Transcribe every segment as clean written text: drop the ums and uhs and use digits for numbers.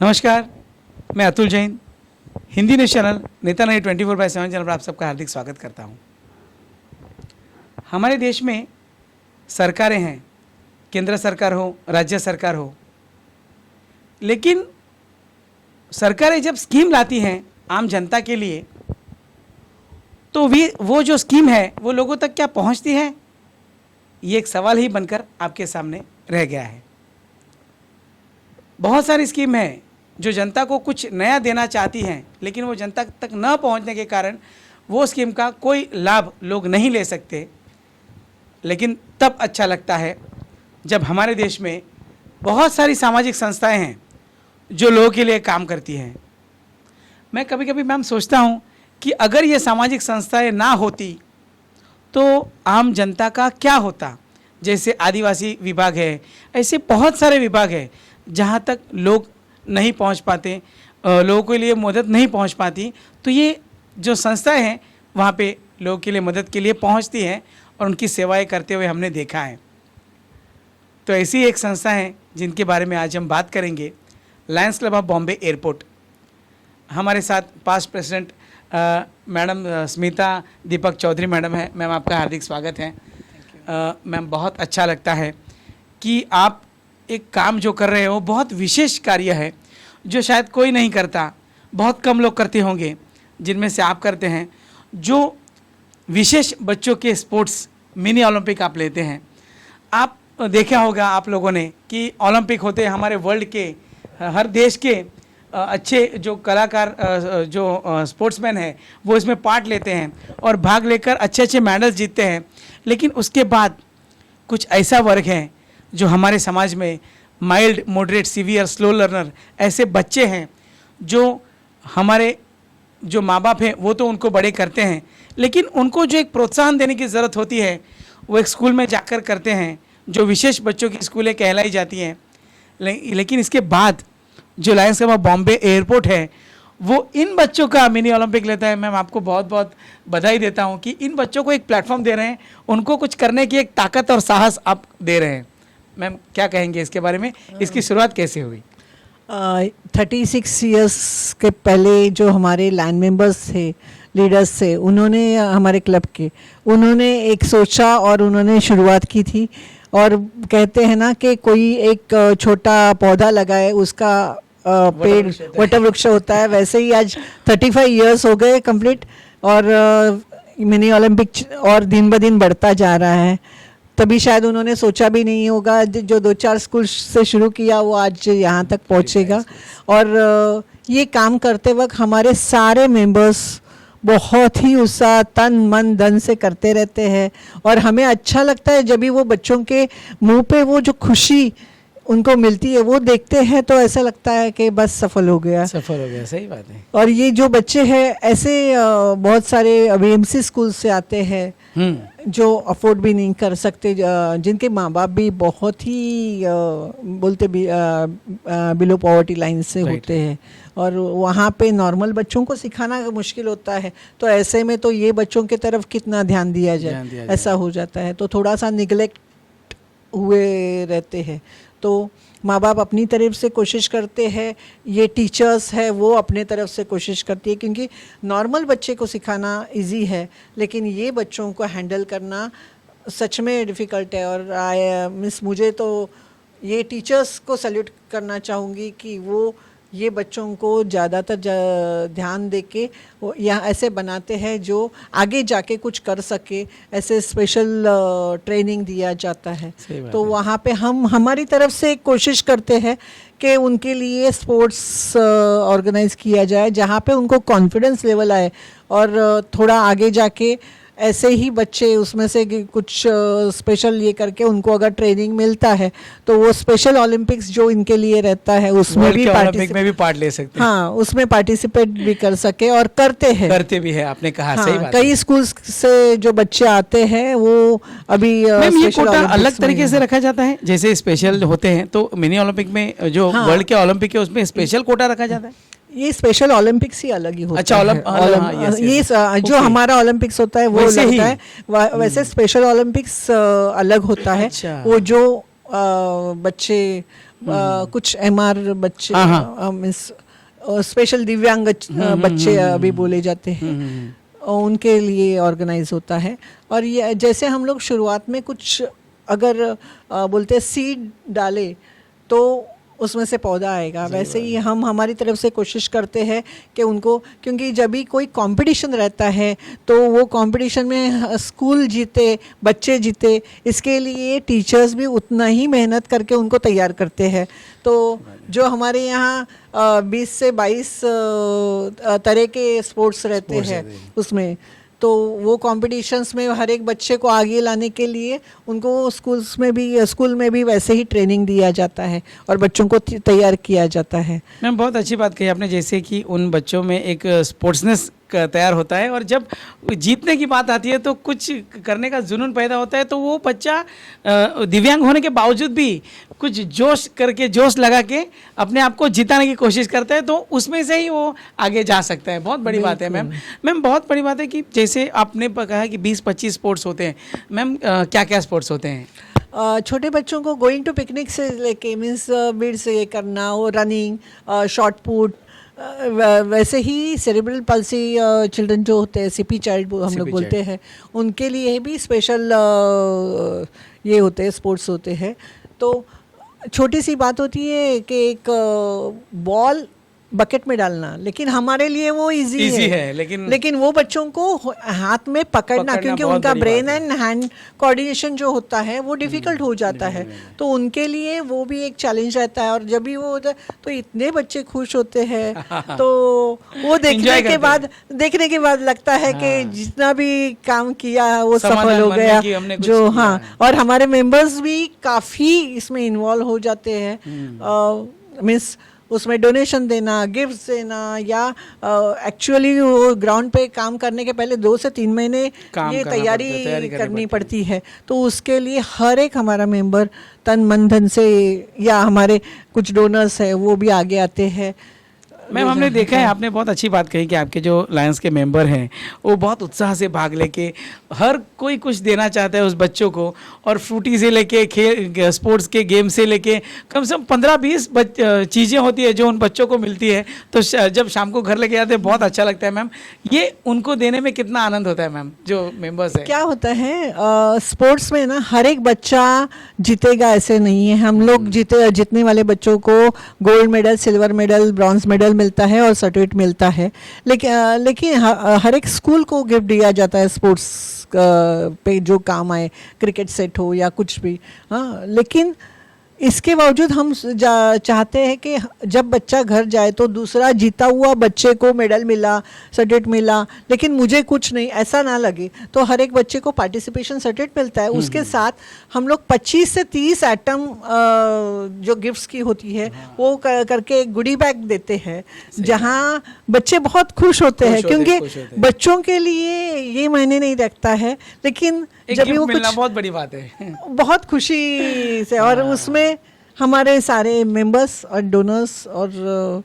नमस्कार, मैं Atul Jain, Hindi news channel नेता नहीं 24/7 चैनल पर आप सबका हार्दिक स्वागत करता हूं। हमारे देश में सरकारें हैं, केंद्र सरकार हो, राज्य सरकार हो, लेकिन सरकारें जब स्कीम लाती हैं आम जनता के लिए, तो वो जो स्कीम है वो लोगों तक क्या पहुंचती है, ये एक सवाल ही बनकर आपके सामने रह गया है। बहुत सारी स्कीम है जो जनता को कुछ नया देना चाहती हैं, लेकिन वो जनता तक न पहुंचने के कारण वो स्कीम का कोई लाभ लोग नहीं ले सकते। लेकिन तब अच्छा लगता है जब हमारे देश में बहुत सारी सामाजिक संस्थाएं हैं जो लोगों के लिए काम करती हैं। मैं कभी कभी मैम सोचता हूँ कि अगर ये सामाजिक संस्थाएं ना होती तो आम जनता का क्या होता। जैसे आदिवासी विभाग है, ऐसे बहुत सारे विभाग है जहाँ तक लोग नहीं पहुँच पाते, लोगों के लिए मदद नहीं पहुँच पाती, तो ये जो संस्थाएं हैं वहाँ पे लोगों के लिए मदद के लिए पहुँचती हैं और उनकी सेवाएं करते हुए हमने देखा है। तो ऐसी एक संस्था है जिनके बारे में आज हम बात करेंगे, Lions club of Bombay airport. हमारे साथ past president madam Smita Deepak Chaudhary madam है। मैम, आपका हार्दिक स्वागत है। मैम, बहुत अच्छा लगता है कि आप एक काम जो कर रहे हो बहुत विशेष कार्य है जो शायद कोई नहीं करता, बहुत कम लोग करते होंगे, जिनमें से आप करते हैं। जो विशेष बच्चों के स्पोर्ट्स मिनी ओलंपिक आप लेते हैं। आप देखा होगा आप लोगों ने कि ओलंपिक होते हैं, हमारे वर्ल्ड के हर देश के अच्छे जो कलाकार जो स्पोर्ट्समैन हैं वो इसमें पार्ट लेते हैं और भाग लेकर अच्छे अच्छे मेडल्स जीतते हैं। लेकिन उसके बाद कुछ ऐसा वर्ग है जो हमारे समाज में mild, moderate, severe, slow learner ऐसे बच्चे हैं जो हमारे जो माँ बाप हैं वो तो उनको बड़े करते हैं, लेकिन उनको जो एक प्रोत्साहन देने की ज़रूरत होती है वो एक स्कूल में जाकर करते हैं, जो विशेष बच्चों की स्कूलें कहलाई जाती हैं। लेकिन इसके बाद जो Lions club of Bombay airport है वो इन बच्चों का मिनी ओलंपिक लेता है। मैम, आपको बहुत बहुत बधाई देता हूँ कि इन बच्चों को एक प्लेटफॉर्म दे रहे हैं, उनको कुछ करने की एक ताकत और साहस आप दे रहे हैं। मैम, क्या कहेंगे इसके बारे में, इसकी शुरुआत कैसे हुई? 36 इयर्स के पहले जो हमारे लैंड मेंबर्स थे, लीडर्स थे, उन्होंने हमारे क्लब के उन्होंने एक सोचा और उन्होंने शुरुआत की थी। और कहते हैं ना कि कोई एक छोटा पौधा लगाए उसका पेड़ वटवृक्ष होता है, वैसे ही आज 35 इयर्स हो गए कंप्लीट और मिनी ओलंपिक और दिन ब दिन बढ़ता जा रहा है। तभी शायद उन्होंने सोचा भी नहीं होगा, जो 2-4 स्कूल से शुरू किया वो आज यहाँ तक पहुँचेगा। और ये काम करते वक्त हमारे सारे मेंबर्स बहुत ही उत्साह, तन मन धन से करते रहते हैं और हमें अच्छा लगता है जब भी वो बच्चों के मुंह पे वो जो खुशी उनको मिलती है वो देखते हैं तो ऐसा लगता है कि बस सफल हो गया। सही बात है। और ये जो बच्चे हैं ऐसे बहुत सारे BMC स्कूल से आते हैं जो अफोर्ड भी नहीं कर सकते, जिनके माँ बाप भी बहुत ही बोलते भी बिलो पॉवर्टी लाइन से होते हैं और वहाँ पे नॉर्मल बच्चों को सिखाना मुश्किल होता है। तो ऐसे में तो ये बच्चों की तरफ कितना ध्यान दिया जाए, ऐसा हो जाता है, तो थोड़ा सा निगलेक्ट हुए रहते हैं। तो माँ बाप अपनी तरफ से कोशिश करते हैं, ये टीचर्स है वो अपने तरफ से कोशिश करती है, क्योंकि नॉर्मल बच्चे को सिखाना इजी है लेकिन ये बच्चों को हैंडल करना सच में डिफ़िकल्ट है। और मुझे तो ये टीचर्स को सैल्यूट करना चाहूँगी कि वो ये बच्चों को ज़्यादातर ध्यान दे के यहाँ ऐसे बनाते हैं जो आगे जाके कुछ कर सके, ऐसे स्पेशल ट्रेनिंग दिया जाता है। तो वहाँ पे हम हमारी तरफ से कोशिश करते हैं कि उनके लिए स्पोर्ट्स ऑर्गेनाइज किया जाए जहाँ पे उनको कॉन्फिडेंस लेवल आए और थोड़ा आगे जाके ऐसे ही बच्चे उसमें से कुछ स्पेशल ये करके उनको अगर ट्रेनिंग मिलता है तो वो स्पेशल ओलंपिक्स जो इनके लिए रहता है उसमें भी पार्ट ले सकते हैं। हाँ, उसमें पार्टिसिपेट भी कर सके और करते भी है। आपने कहा हाँ, सही बात। कई स्कूल से जो बच्चे आते हैं वो अभी ये कोटा अलग तरीके से रखा जाता है, जैसे स्पेशल होते हैं तो मिनी ओलंपिक में जो वर्ल्ड के ओलंपिक है उसमें स्पेशल कोटा रखा जाता है। ये स्पेशल ओलंपिक्स ही अलग ही होता अच्छा, है। ये जो हमारा ओलंपिक्स होता है वो अलग होता है, वैसे स्पेशल ओलंपिक्स अलग होता है। अच्छा। वो जो बच्चे कुछ MR बच्चे, हाँ। मीन्स स्पेशल दिव्यांग बच्चे अभी बोले जाते हैं, और उनके लिए ऑर्गेनाइज होता है। और ये जैसे हम लोग शुरुआत में कुछ अगर बोलते हैं सीड डाले तो उसमें से पौधा आएगा, वैसे ही हम हमारी तरफ से कोशिश करते हैं कि उनको, क्योंकि जब भी कोई कंपटीशन रहता है तो वो कंपटीशन में स्कूल जीते, बच्चे जीते, इसके लिए टीचर्स भी उतना ही मेहनत करके उनको तैयार करते हैं। तो जो हमारे यहाँ 20 से 22 तरह के स्पोर्ट्स रहते हैं उसमें, तो वो कॉम्पिटिशन्स में हर एक बच्चे को आगे लाने के लिए उनको स्कूल में भी वैसे ही ट्रेनिंग दिया जाता है और बच्चों को तैयार किया जाता है। मैम बहुत अच्छी बात कही आपने, जैसे कि उन बच्चों में एक स्पोर्ट्सनेस तैयार होता है, और जब जीतने की बात आती है तो कुछ करने का जुनून पैदा होता है, तो वो बच्चा दिव्यांग होने के बावजूद भी कुछ जोश लगा के अपने आप को जिताने की कोशिश करता है, तो उसमें से ही वो आगे जा सकता है। बहुत बड़ी बात है मैम बहुत बड़ी बात है कि जैसे आपने कहा कि 20-25 स्पोर्ट्स होते हैं, मैम क्या क्या स्पोर्ट्स होते हैं? छोटे बच्चों को गोइंग टू पिकनिक से लेके मीन्स बीड़ से ये करना, वो रनिंग, शॉर्ट पुट, वैसे ही सेरेब्रल पल्सी चिल्ड्रन जो होते हैं, सीपी चाइल्ड हम लोग बोलते हैं, उनके लिए भी स्पेशल ये होते हैं, स्पोर्ट्स होते हैं। तो छोटी सी बात होती है कि एक बॉल बकेट में डालना, लेकिन हमारे लिए वो इजी है, लेकिन वो बच्चों को हाथ में पकड़ना क्योंकि उनका ब्रेन एंड हैंड कोऑर्डिनेशन जो होता है वो डिफिकल्ट हो जाता है, तो उनके लिए वो भी एक चैलेंज रहता है। और जब भी वो होता है तो इतने बच्चे खुश होते हैं, तो वो देखने के बाद लगता है कि जितना भी काम किया वो सफल हो गया जो। हाँ, और हमारे मेंबर्स भी काफ़ी इसमें इन्वॉल्व हो जाते हैं, मीन्स उसमें डोनेशन देना, गिफ्ट्स देना, या एक्चुअली वो ग्राउंड पे काम करने के पहले 2 से 3 महीने ये तैयारी करनी पड़ती है। तो उसके लिए हर एक हमारा मेंबर तन मन धन से, या हमारे कुछ डोनर्स है वो भी आगे आते हैं। मैम हमने देखा है, आपने बहुत अच्छी बात कही कि आपके जो लायंस के मेंबर हैं वो बहुत उत्साह से भाग लेके हर कोई कुछ देना चाहता है उस बच्चों को, और फ्रूटी से लेके खेल स्पोर्ट्स के गेम से लेके कम से कम 15-20 चीज़ें होती है जो उन बच्चों को मिलती है, तो जब शाम को घर लेके आते हैं बहुत अच्छा लगता है। मैम ये उनको देने में कितना आनंद होता है मैम जो मेम्बर्स है? क्या होता है स्पोर्ट्स में ना, हर एक बच्चा जीतेगा ऐसे नहीं है। हम लोग जीतने वाले बच्चों को gold medal, silver medal, bronze medal मिलता है और सर्टिफिकेट मिलता है, लेकिन हर एक स्कूल को गिफ्ट दिया जाता है स्पोर्ट्स पे जो काम आए, क्रिकेट सेट हो या कुछ भी। हाँ, लेकिन इसके बावजूद हम चाहते हैं कि जब बच्चा घर जाए तो दूसरा जीता हुआ बच्चे को मेडल मिला, सर्टिफिकेट मिला, लेकिन मुझे कुछ नहीं, ऐसा ना लगे। तो हर एक बच्चे को पार्टिसिपेशन सर्टिफिकेट मिलता है, उसके साथ हम लोग 25 से 30 आइटम जो गिफ्ट्स की होती है वो करके एक गुडी बैग देते हैं, जहाँ बच्चे बहुत खुश होते हैं, क्योंकि बच्चों के लिए ये मायने नहीं रखता है, लेकिन जब भी वो कुछ बहुत बड़ी बात है, बहुत खुशी से। और उसमें हमारे सारे मेंबर्स और डोनर्स और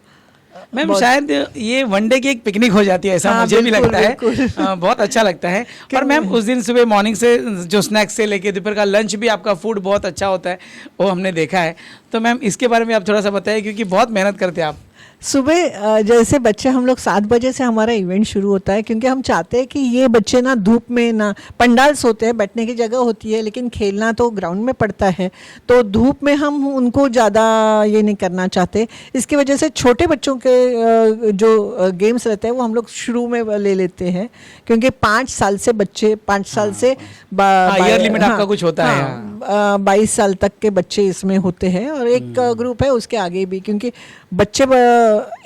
मैम शायद ये वनडे की एक पिकनिक हो जाती है, ऐसा मुझे भी लगता है। बहुत अच्छा लगता है। और मैम उस दिन सुबह मॉर्निंग से जो स्नैक्स से लेके दोपहर का लंच भी आपका फूड बहुत अच्छा होता है, वो हमने देखा है। तो मैम इसके बारे में आप थोड़ा सा बताइए, क्योंकि बहुत मेहनत करते हैं आप। सुबह जैसे बच्चे, हम लोग 7 बजे से हमारा इवेंट शुरू होता है, क्योंकि हम चाहते हैं कि ये बच्चे ना धूप में ना, पंडाल्स होते हैं, बैठने की जगह होती है, लेकिन खेलना तो ग्राउंड में पड़ता है, तो धूप में हम उनको ज़्यादा ये नहीं करना चाहते। इसकी वजह से छोटे बच्चों के जो गेम्स रहते हैं वो हम लोग शुरू में ले लेते हैं, क्योंकि 5 साल से बच्चे, 5 साल से ईयर लिमिट आपका कुछ होता है, 22 साल तक के बच्चे इसमें होते हैं, और एक ग्रुप है उसके आगे भी, क्योंकि बच्चे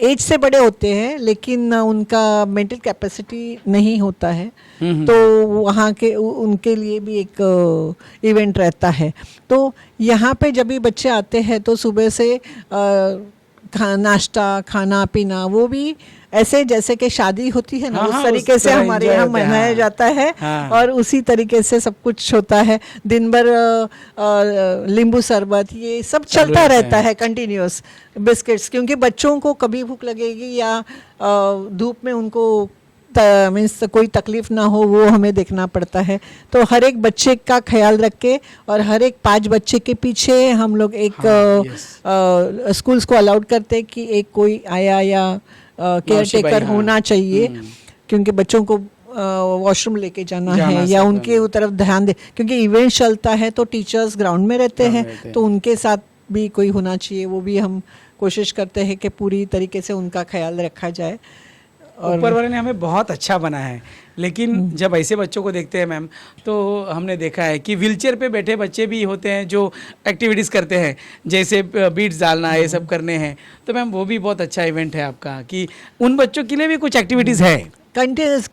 एज से बड़े होते हैं लेकिन उनका मेंटल कैपेसिटी नहीं होता है, तो वहाँ के उनके लिए भी एक इवेंट रहता है। तो यहाँ पे जब भी बच्चे आते हैं तो सुबह से नाश्ता, खाना पीना, वो भी ऐसे जैसे कि शादी होती है ना, उस तरीके से हमारे यहाँ मनाया जाता है। और उसी तरीके से सब कुछ होता है। दिन भर नींबू शरबत ये सब चलता रहता है कंटिन्यूस, बिस्किट्स, क्योंकि बच्चों को कभी भूख लगेगी या धूप में उनको मीन्स कोई तकलीफ ना हो वो हमें देखना पड़ता है। तो हर एक बच्चे का ख्याल रख के और हर एक 5 बच्चे के पीछे हम लोग एक स्कूल्स को अलाउड करते हैं कि एक कोई आया या केयर टेकर होना चाहिए, क्योंकि बच्चों को वॉशरूम लेके जाना है या उनके तरफ ध्यान दे, क्योंकि इवेंट चलता है तो टीचर्स ग्राउंड में रहते हैं, तो उनके साथ भी कोई होना चाहिए। वो भी हम कोशिश करते हैं कि पूरी तरीके से उनका ख्याल रखा जाए। ऊपर वाले ने हमें बहुत अच्छा बनाया है, लेकिन जब ऐसे बच्चों को देखते हैं मैम तो हमने देखा है कि व्हीलचेयर पे बैठे बच्चे भी होते हैं जो एक्टिविटीज़ करते हैं, जैसे बीट्स डालना ये सब करने हैं। तो मैम वो भी बहुत अच्छा इवेंट है आपका कि उन बच्चों के लिए भी कुछ एक्टिविटीज़ है कंटिन्यूस।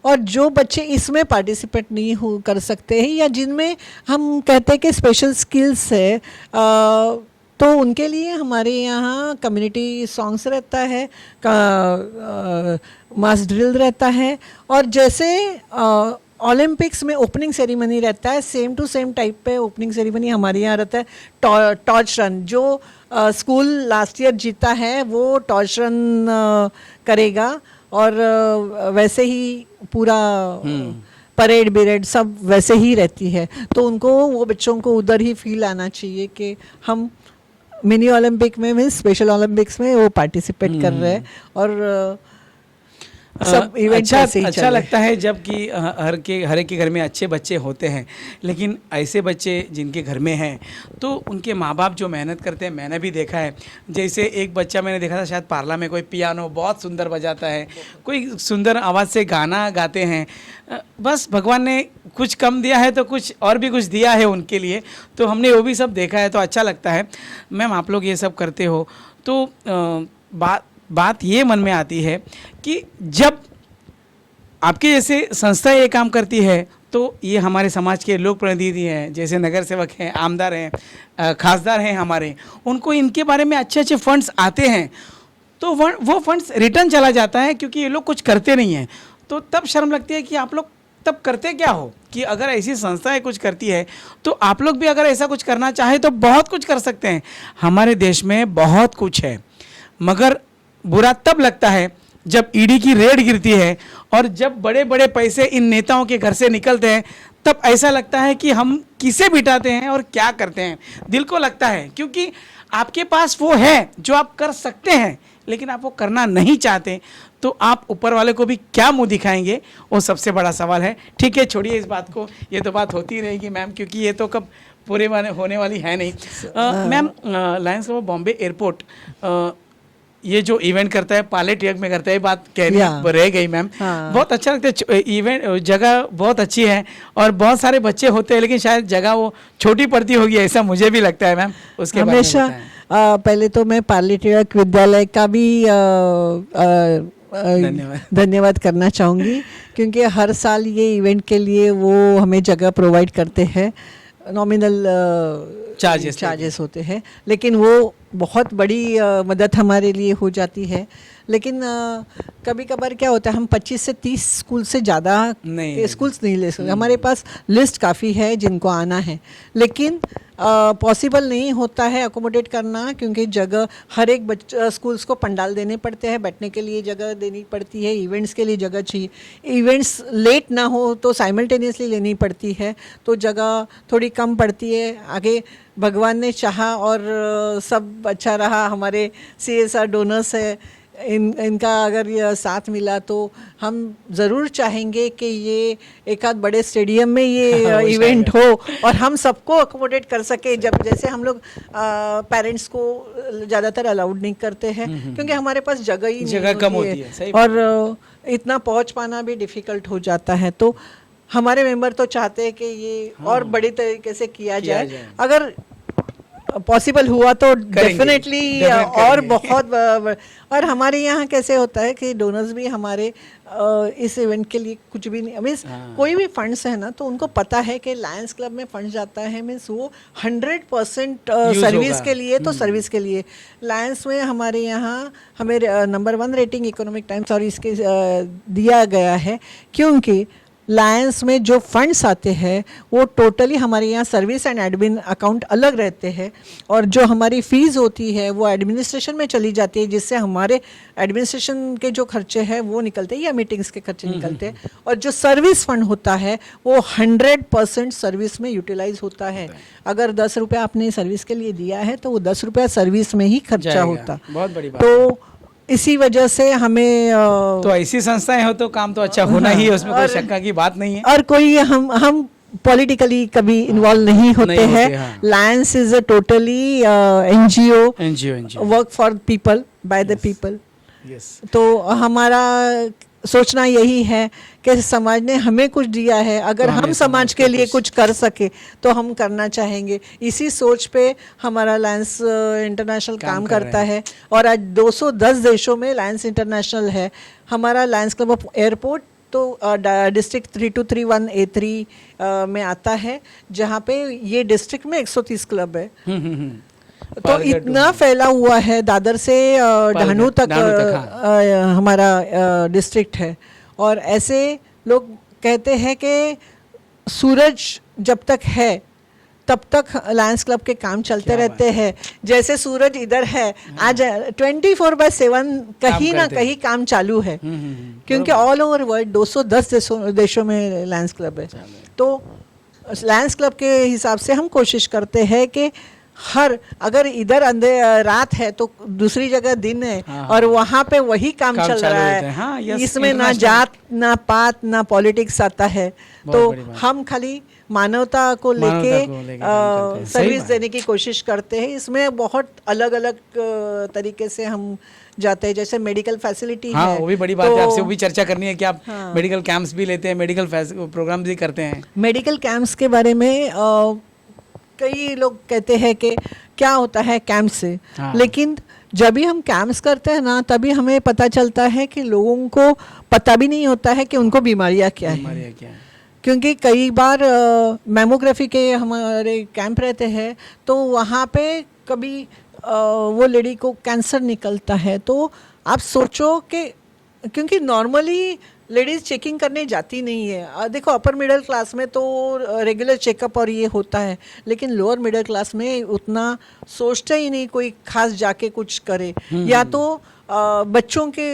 और जो बच्चे इसमें पार्टिसिपेट नहीं हो कर सकते हैं या जिनमें हम कहते हैं कि स्पेशल स्किल्स है, तो उनके लिए हमारे यहाँ कम्युनिटी सॉन्ग्स रहता है, मास ड्रिल रहता है, और जैसे ओलंपिक्स में ओपनिंग सेरेमनी रहता है, सेम टू सेम टाइप पे ओपनिंग सेरेमनी हमारे यहाँ रहता है। टॉर्च रन जो स्कूल लास्ट ईयर जीता है वो टॉर्च रन करेगा, और वैसे ही पूरा परेड बिरेड सब वैसे ही रहती है। तो उनको वो बच्चों को उधर ही फील आना चाहिए कि हम मिनी ओलंपिक में मीन्स स्पेशल ओलंपिक्स में वो पार्टिसिपेट कर रहे हैं। और सब इवेंट अच्छा लगता है जब कि हर एक के घर में अच्छे बच्चे होते हैं, लेकिन ऐसे बच्चे जिनके घर में हैं तो उनके माँ बाप जो मेहनत करते हैं, मैंने भी देखा है। जैसे एक बच्चा मैंने देखा था शायद पार्ला में, कोई पियानो बहुत सुंदर बजाता है, कोई सुंदर आवाज़ से गाना गाते हैं। बस भगवान ने कुछ कम दिया है तो कुछ और भी कुछ दिया है उनके लिए, तो हमने वो भी सब देखा है, तो अच्छा लगता है। मैम आप लोग ये सब करते हो तो बात ये मन में आती है कि जब आपके जैसे संस्था ये काम करती है तो ये हमारे समाज के लोक प्रतिनिधि हैं, जैसे नगर सेवक हैं, आमदार हैं, खासदार हैं हमारे, उनको इनके बारे में अच्छे अच्छे फंड्स आते हैं, तो वो फंड्स रिटर्न चला जाता है क्योंकि ये लोग कुछ करते नहीं हैं। तो तब शर्म लगती है कि आप लोग तब करते क्या हो, कि अगर ऐसी संस्थाएं कुछ करती है तो आप लोग भी अगर ऐसा कुछ करना चाहे तो बहुत कुछ कर सकते हैं। हमारे देश में बहुत कुछ है, मगर बुरा तब लगता है जब ईडी की रेड गिरती है और जब बड़े बड़े पैसे इन नेताओं के घर से निकलते हैं, तब ऐसा लगता है कि हम किसे बिठाते हैं और क्या करते हैं। दिल को लगता है, क्योंकि आपके पास वो है जो आप कर सकते हैं, लेकिन आप वो करना नहीं चाहते, तो आप ऊपर वाले को भी क्या मुंह दिखाएंगे, वो सबसे बड़ा सवाल है। ठीक है, छोड़िए इस बात को, ये तो बात होती रहेगी मैम, क्योंकि ये तो कब पूरे होने वाली है नहीं। Ma'am Lions club of Bombay airport ये जो इवेंट करता है पायलट ट्रैक में करता है, बात कहनी रह गई मैम। बहुत अच्छा लगता है, इवेंट जगह बहुत अच्छी है और बहुत सारे बच्चे होते हैं, लेकिन शायद जगह वो छोटी पड़ती होगी, ऐसा मुझे भी लगता है मैम। उसके हमेशा पहले तो मैं पायलट ट्रैक विद्यालय का भी धन्यवाद करना चाहूँगी, क्योंकि हर साल ये इवेंट के लिए वो हमें जगह प्रोवाइड करते हैं। नॉमिनल चार्जेस होते हैं, लेकिन वो बहुत बड़ी मदद हमारे लिए हो जाती है। लेकिन कभी कभार क्या होता है, हम 25 से 30 स्कूल से ज़्यादा स्कूल्स नहीं ले सकते। हमारे पास लिस्ट काफ़ी है जिनको आना है, लेकिन पॉसिबल नहीं होता है अकोमोडेट करना, क्योंकि जगह हर एक स्कूल्स को पंडाल देने पड़ते हैं, बैठने के लिए जगह देनी पड़ती है, इवेंट्स के लिए जगह चाहिए, इवेंट्स लेट ना हो तो साइमल्टेनियसली लेनी पड़ती है, तो जगह थोड़ी कम पड़ती है। आगे भगवान ने चाहा और सब अच्छा रहा, हमारे CSR डोनर्स है, इनका अगर ये साथ मिला तो हम ज़रूर चाहेंगे कि ये एक आध बड़े स्टेडियम में ये इवेंट हो और हम सबको अकोमोडेट कर सके। जब जैसे हम लोग पेरेंट्स को ज़्यादातर अलाउड नहीं करते हैं, क्योंकि हमारे पास जगह ही नहीं कम होती है और इतना पहुंच पाना भी डिफ़िकल्ट हो जाता है। तो हमारे मेंबर तो चाहते हैं कि ये और बड़ी तरीके से किया जाए। अगर पॉसिबल हुआ तो डेफिनेटली और बहुत और हमारे यहाँ कैसे होता है कि डोनर्स भी हमारे इस इवेंट के लिए कुछ भी नहीं, मीन्स कोई भी फंड्स है ना, तो उनको पता है कि लायंस क्लब में फंड जाता है, मीन्स वो 100% सर्विस के लिए, तो सर्विस के लिए लायंस में हमारे यहाँ हमें नंबर 1 रेटिंग इकोनॉमिक टाइम्स और इसके दिया गया है, क्योंकि लायंस में जो फंड्स आते हैं वो टोटली हमारे यहाँ सर्विस एंड एडमिन अकाउंट अलग रहते हैं, और जो हमारी फीस होती है वो एडमिनिस्ट्रेशन में चली जाती है, जिससे हमारे एडमिनिस्ट्रेशन के जो खर्चे हैं वो निकलते हैं या मीटिंग्स के खर्चे निकलते हैं, और जो सर्विस फंड होता है वो 100% सर्विस में यूटिलाइज होता है। अगर 10 रुपये आपने सर्विस के लिए दिया है तो वो 10 रुपया सर्विस में ही खर्चा होता। बहुत बड़ी बात। तो इसी वजह से हमें तो ऐसी संस्थाएं हो तो काम तो अच्छा होना ही है, उसमें कोई शंका की बात नहीं है। और कोई हम पॉलिटिकली कभी इन्वॉल्व नहीं होते हैं। Lions is a totally NGO work for people by the people. तो हमारा सोचना यही है कि समाज ने हमें कुछ दिया है, अगर हम समाज के लिए कुछ कर सके तो हम करना चाहेंगे। इसी सोच पे हमारा लायंस इंटरनेशनल काम करता है, और आज 210 देशों में लायंस इंटरनेशनल है। हमारा लायंस क्लब ऑफ एयरपोर्ट तो डिस्ट्रिक्ट 3231A3 में आता है, जहाँ पे ये डिस्ट्रिक्ट में 130 क्लब है। तो इतना फैला हुआ है, दादर से ढानू तक हमारा डिस्ट्रिक्ट है। और ऐसे लोग कहते हैं कि सूरज जब तक है तब तक लायंस क्लब के काम चलते रहते हैं। जैसे सूरज इधर है, आज 24/7 कहीं ना कहीं काम चालू है, क्योंकि ऑल ओवर वर्ल्ड 210 देशों में लायंस क्लब है। तो लायंस क्लब के हिसाब से हम कोशिश करते हैं कि अगर इधर रात है तो दूसरी जगह दिन है, और वहाँ पे वही काम चल रहा है। इसमें ना जात ना पात ना पॉलिटिक्स आता है। तो हम खाली मानवता को लेके सर्विस देने की कोशिश करते हैं। इसमें बहुत अलग अलग तरीके से हम जाते हैं, जैसे मेडिकल फैसिलिटी है। वो भी बड़ी बात है, आपसे वो भी चर्चा करनी है कि आप मेडिकल कैंप्स भी लेते हैं, मेडिकल प्रोग्राम भी करते हैं। मेडिकल कैंप्स के बारे में कई लोग कहते हैं कि क्या होता है कैंप से, लेकिन जब भी हम कैंप्स करते हैं ना, तभी हमें पता चलता है कि लोगों को पता भी नहीं होता है कि उनको बीमारियां क्या है। क्योंकि कई बार मैमोग्राफी के हमारे कैंप रहते हैं, तो वहाँ पे कभी वो लेडी को कैंसर निकलता है। तो आप सोचो कि क्योंकि नॉर्मली लेडीज़ चेकिंग करने जाती नहीं है। देखो अपर मिडिल क्लास में तो रेगुलर चेकअप और ये होता है, लेकिन लोअर मिडिल क्लास में उतना सोचता ही नहीं कोई खास जाके कुछ करे। या तो बच्चों के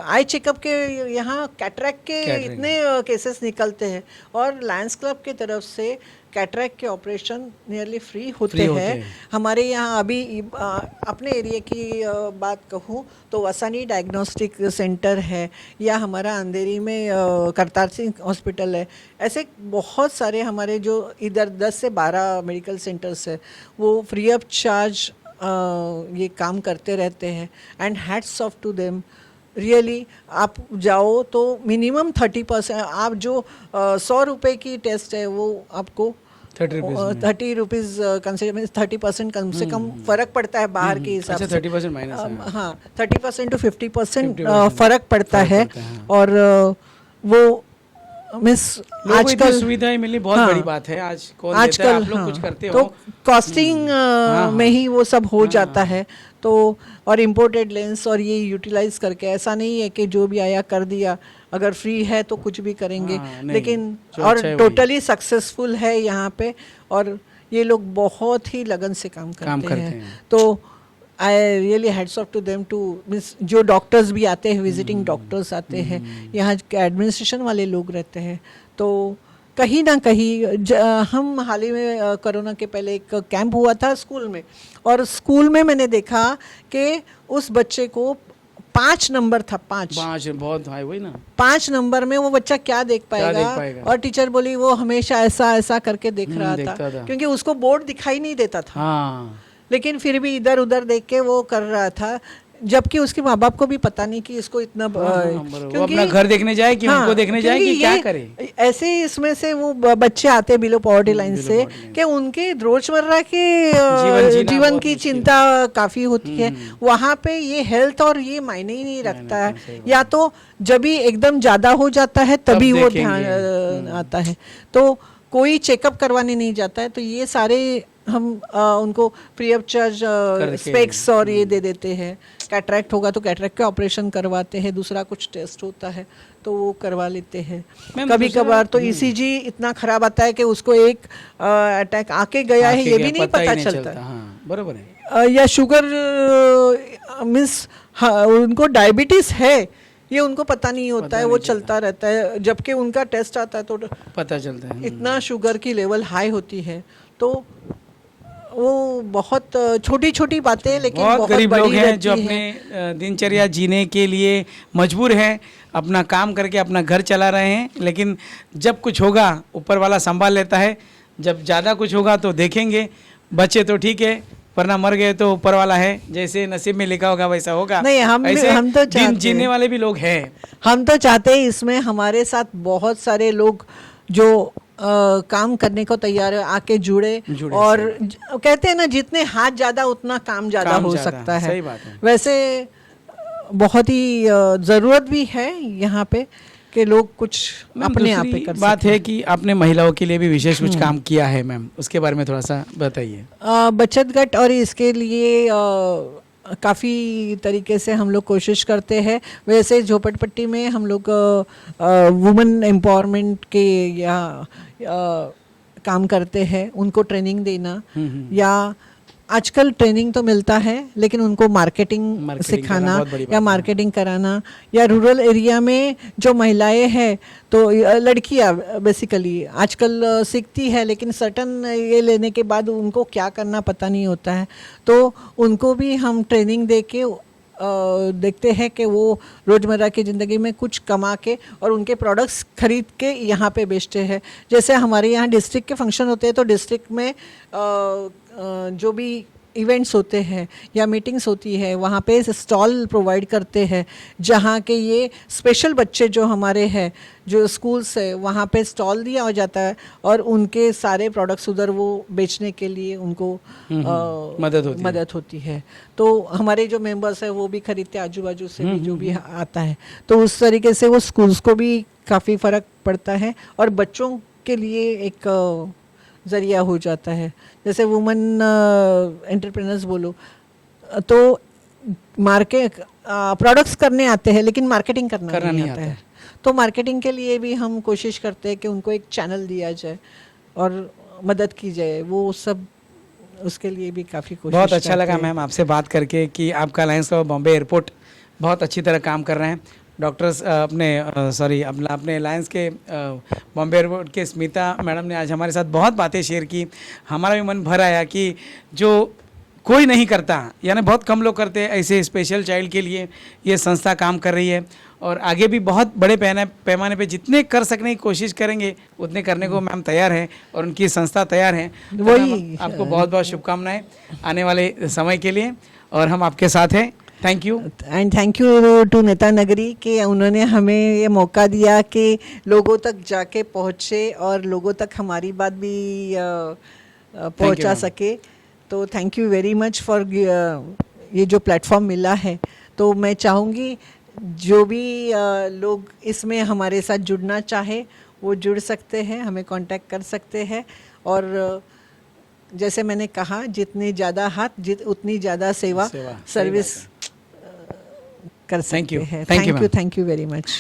आई चेकअप के यहाँ कैटरैक्ट के इतने केसेस निकलते हैं, और लायंस क्लब की तरफ से कैटरैक्ट के ऑपरेशन नियरली फ्री होते हैं। हमारे यहाँ अभी अपने एरिया की बात कहूँ तो वसानी डायग्नोस्टिक सेंटर है, या हमारा अंधेरी में करतार सिंह हॉस्पिटल है। ऐसे बहुत सारे हमारे जो इधर 10 से 12 मेडिकल सेंटर्स है, वो फ्री ऑफ चार्ज ये काम करते रहते हैं। And hats off to them. Really आप जाओ तो मिनिमम 30%, आप जो 100 रुपये की टेस्ट है वो आपको 30 रुपीज़ 30% कम से कम फ़र्क पड़ता है बाहर के हिसाब से। 30% माइनस, हाँ 30% to 50% फ़र्क पड़ता है। और वो मिस आजकल सुविधाएं मिलनी बहुत बड़ी बात है। आज कौन देता है, आप लोग कुछ करते हो, तो कॉस्टिंग में ही वो सब हो जाता है। तो और इम्पोर्टेड लेंस और ये यूटिलाइज करके, ऐसा नहीं है कि जो भी आया कर दिया, अगर फ्री है तो कुछ भी करेंगे। लेकिन और टोटली सक्सेसफुल है यहाँ पे, और ये लोग बहुत ही लगन से काम करते हैं। तो I really heads off to them to means जो डॉक्टर्स भी आते हैं, विजिटिंग डॉक्टर्स आते हैं, यहाँ एडमिनिस्ट्रेशन वाले लोग रहते हैं। तो कहीं ना कहीं हम हाल ही में कोरोना के पहले एक कैंप हुआ था स्कूल में, और स्कूल में मैंने देखा कि उस बच्चे को 5 नंबर था। 5 बहुत हाई हुई ना। 5 नंबर में वो बच्चा क्या देख पाएगा? और टीचर बोली वो हमेशा ऐसा ऐसा करके देख रहा था, क्योंकि उसको बोर्ड दिखाई नहीं देता था। लेकिन फिर भी इधर उधर देख के वो कर रहा था, जबकि उसके माँ बाप को भी पता नहीं कि इसको इतना क्योंकि अपना घर देखने जाए कि उनको देखने जाए कि क्या करे। ऐसे इसमें से वो बच्चे आते बिलो पॉवर्टी लाइन से कि उनके रोजमर्रा के जीवन की चिंता काफी होती है। वहाँ पे ये हेल्थ और ये मायने ही नहीं रखता है, या तो जब भी एकदम ज्यादा हो जाता है तभी वो ध्यान आता है, तो कोई चेकअप करवाने नहीं जाता है। तो ये सारे हम उनको फ्री ऑफ चार्ज स्पेक्स और ये दे देते हैं। कैटरैक्ट होगा तो कैटरैक्ट का ऑपरेशन करवाते हैं, दूसरा कुछ टेस्ट होता है तो वो करवा लेते हैं। मैम, कभी दूसरा- कभार तो ईसीजी इतना खराब आता है कि उसको एक अटैक आके गया है ये भी नहीं ही पता नहीं चलता। हाँ बरोबर है। या शुगर मीन्स उनको डायबिटीज है ये उनको पता नहीं होता है, वो चलता रहता है, जबकि उनका टेस्ट आता है तो पता चलता है। इतना शुगर की लेवल हाई होती है। तो वो बहुत छोटी छोटी बातें लेकिन बहुत गरीब बड़ी लोग हैं रहती जो अपने दिनचर्या जीने के लिए मजबूर हैं, अपना काम करके अपना घर चला रहे हैं, लेकिन जब कुछ होगा ऊपर वाला संभाल लेता है। जब ज़्यादा कुछ होगा तो देखेंगे, बच्चे तो ठीक है वरना मर गए तो ऊपर वाला है, जैसे नसीब में लिखा होगा वैसा होगा। नहीं, ऐसे हम तो दिन जीने वाले भी लोग हैं। हम तो चाहते हैं इसमें हमारे साथ बहुत सारे लोग जो काम करने को तैयार है आके जुड़े और कहते हैं ना जितने हाथ ज्यादा उतना काम ज्यादा हो सकता है। सही बात है। वैसे बहुत ही जरूरत भी है यहाँ पे कि लोग कुछ अपने आप पे कर बात है कि आपने महिलाओं के लिए भी विशेष कुछ काम किया है मैम, उसके बारे में थोड़ा सा बताइए। बचत गट और इसके लिए काफ़ी तरीके से हम लोग कोशिश करते हैं। वैसे झोपड़पट्टी में हम लोग वुमेन एम्पावरमेंट के या काम करते हैं, उनको ट्रेनिंग देना या आजकल ट्रेनिंग तो मिलता है लेकिन उनको मार्केटिंग सिखाना या मार्केटिंग कराना, या रूरल एरिया में जो महिलाएं हैं तो लड़कियां बेसिकली आजकल सीखती है लेकिन सर्टन ये लेने के बाद उनको क्या करना पता नहीं होता है, तो उनको भी हम ट्रेनिंग दे के देखते हैं कि वो रोज़मर्रा की ज़िंदगी में कुछ कमा के और उनके प्रोडक्ट्स खरीद के यहाँ पे बेचते हैं। जैसे हमारे यहाँ डिस्ट्रिक्ट के फंक्शन होते हैं तो डिस्ट्रिक्ट में जो भी इवेंट्स होते हैं या मीटिंग्स होती है वहाँ पे स्टॉल प्रोवाइड करते हैं, जहाँ के ये स्पेशल बच्चे जो हमारे हैं जो स्कूल्स है वहाँ पे स्टॉल दिया हो जाता है और उनके सारे प्रोडक्ट्स उधर वो बेचने के लिए उनको मदद होती है। तो हमारे जो मेंबर्स हैं वो भी खरीदते, आजू बाजू से भी जो भी आता है, तो उस तरीके से वो स्कूल्स को भी काफ़ी फ़र्क पड़ता है और बच्चों के लिए एक ज़रिया हो जाता है। जैसे वुमेन एंटरप्रेन्योर्स बोलो तो मार्केट प्रोडक्ट्स करने आते हैं लेकिन मार्केटिंग करना नहीं आता है, तो मार्केटिंग के लिए भी हम कोशिश करते हैं कि उनको एक चैनल दिया जाए और मदद की जाए, वो सब उसके लिए भी काफ़ी कोशिश। बहुत अच्छा लगा मैम आपसे बात करके कि आपका अलायंस ऑफ बॉम्बे एयरपोर्ट बहुत अच्छी तरह काम कर रहे हैं। डॉक्टर्स अपने अलायंस के बॉम्बे एयरपोर्ट के स्मिता मैडम ने आज हमारे साथ बहुत बातें शेयर की। हमारा भी मन भर आया कि जो कोई नहीं करता, यानी बहुत कम लोग करते हैं, ऐसे स्पेशल चाइल्ड के लिए ये संस्था काम कर रही है और आगे भी बहुत बड़े पैमाने पे जितने कर सकने की कोशिश करेंगे उतने करने को मैम तैयार है और उनकी संस्था तैयार है। वही आपको बहुत बहुत शुभकामनाएं आने वाले समय के लिए और हम आपके साथ हैं। Thank you and thank you to नेता नगरी कि उन्होंने हमें ये मौका दिया कि लोगों तक जाके पहुँचे और लोगों तक हमारी बात भी पहुँचा सके। तो thank you very much for ये जो प्लेटफॉर्म मिला है। तो मैं चाहूँगी जो भी लोग इसमें हमारे साथ जुड़ना चाहे वो जुड़ सकते हैं, हमें कांटेक्ट कर सकते हैं और जैसे मैंने कहा जितने ज़्यादा हाथ उतनी ज़्यादा सेवा सर्विस कर सकते हैं। Thank you very much.